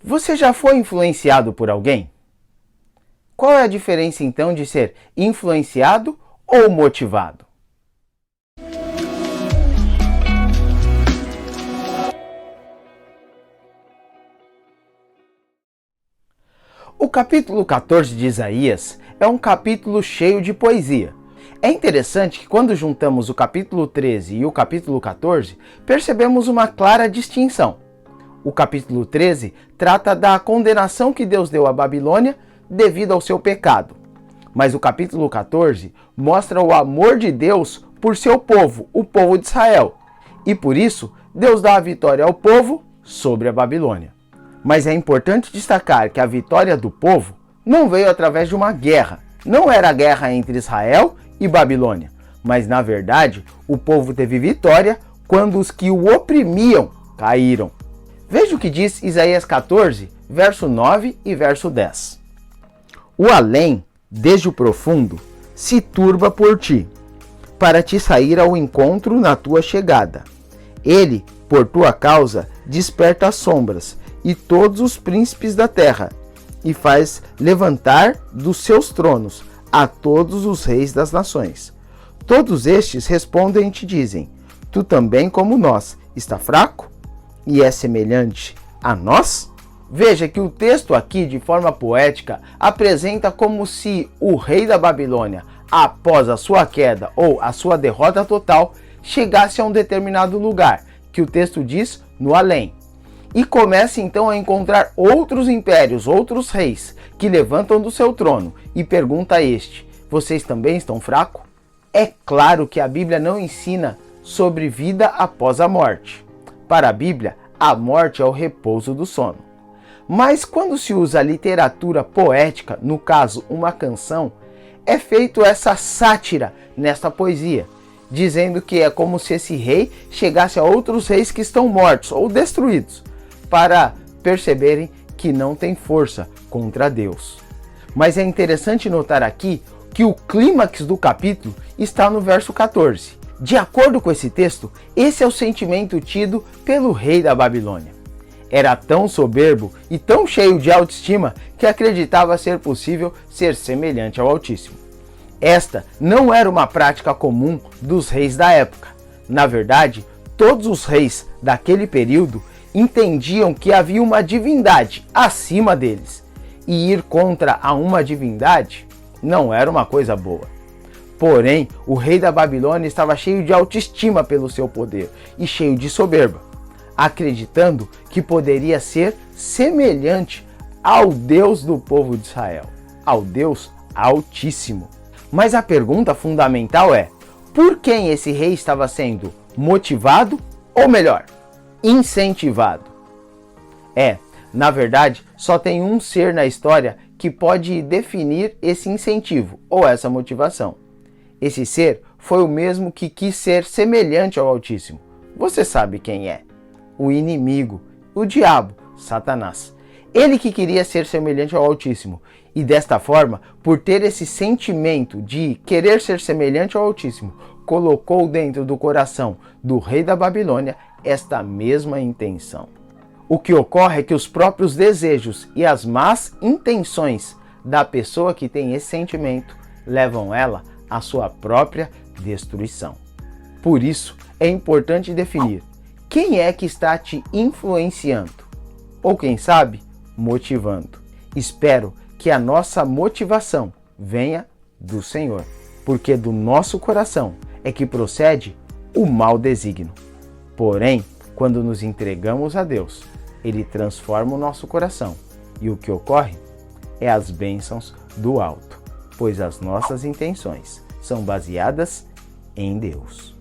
Você já foi influenciado por alguém? Qual é a diferença então de ser influenciado ou motivado? O capítulo 14 de Isaías é um capítulo cheio de poesia. É interessante que quando juntamos o capítulo 13 e o capítulo 14, percebemos uma clara distinção. O capítulo 13 trata da condenação que Deus deu à Babilônia devido ao seu pecado. Mas o capítulo 14 mostra o amor de Deus por seu povo, o povo de Israel. E por isso, Deus dá a vitória ao povo sobre a Babilônia. Mas é importante destacar que a vitória do povo não veio através de uma guerra. Não era a guerra entre Israel e Babilônia. Mas, na verdade, o povo teve vitória quando os que o oprimiam caíram. Veja o que diz Isaías 14, verso 9 e verso 10. O além, desde o profundo, se turba por ti, para te sair ao encontro na tua chegada. Ele, por tua causa, desperta as sombras e todos os príncipes da terra, e faz levantar dos seus tronos a todos os reis das nações. Todos estes respondem e te dizem: tu também, como nós, está fraco e é semelhante a nós? Veja que o texto aqui, de forma poética, apresenta como se o rei da Babilônia, após a sua queda ou a sua derrota total, chegasse a um determinado lugar, que o texto diz no além. E comece então a encontrar outros impérios, outros reis, que levantam do seu trono e pergunta a este: vocês também estão fracos? É claro que a Bíblia não ensina sobre vida após a morte. Para a Bíblia, a morte é o repouso do sono. Mas quando se usa a literatura poética, no caso uma canção, é feito essa sátira nesta poesia, dizendo que é como se esse rei chegasse a outros reis que estão mortos ou destruídos, para perceberem que não tem força contra Deus. Mas é interessante notar aqui que o clímax do capítulo está no verso 14. De acordo com esse texto, esse é o sentimento tido pelo rei da Babilônia. Era tão soberbo e tão cheio de autoestima que acreditava ser possível ser semelhante ao Altíssimo. Esta não era uma prática comum dos reis da época. Na verdade, todos os reis daquele período entendiam que havia uma divindade acima deles, e ir contra a uma divindade não era uma coisa boa. Porém, o rei da Babilônia estava cheio de autoestima pelo seu poder e cheio de soberba, acreditando que poderia ser semelhante ao Deus do povo de Israel, ao Deus Altíssimo. Mas a pergunta fundamental é: por quem esse rei estava sendo motivado, ou melhor, incentivado? Na verdade, só tem um ser na história que pode definir esse incentivo ou essa motivação. Esse ser foi o mesmo que quis ser semelhante ao Altíssimo. Você sabe quem é? O inimigo, o diabo, Satanás. Ele que queria ser semelhante ao Altíssimo. E desta forma, por ter esse sentimento de querer ser semelhante ao Altíssimo, colocou dentro do coração do rei da Babilônia esta mesma intenção. O que ocorre é que os próprios desejos e as más intenções da pessoa que tem esse sentimento levam ela à sua própria destruição. Por isso, é importante definir quem é que está te influenciando, ou quem sabe, motivando. Espero que a nossa motivação venha do Senhor, porque do nosso coração é que procede o mau desígnio. Porém, quando nos entregamos a Deus, Ele transforma o nosso coração, e o que ocorre é as bênçãos do alto, pois as nossas intenções são baseadas em Deus.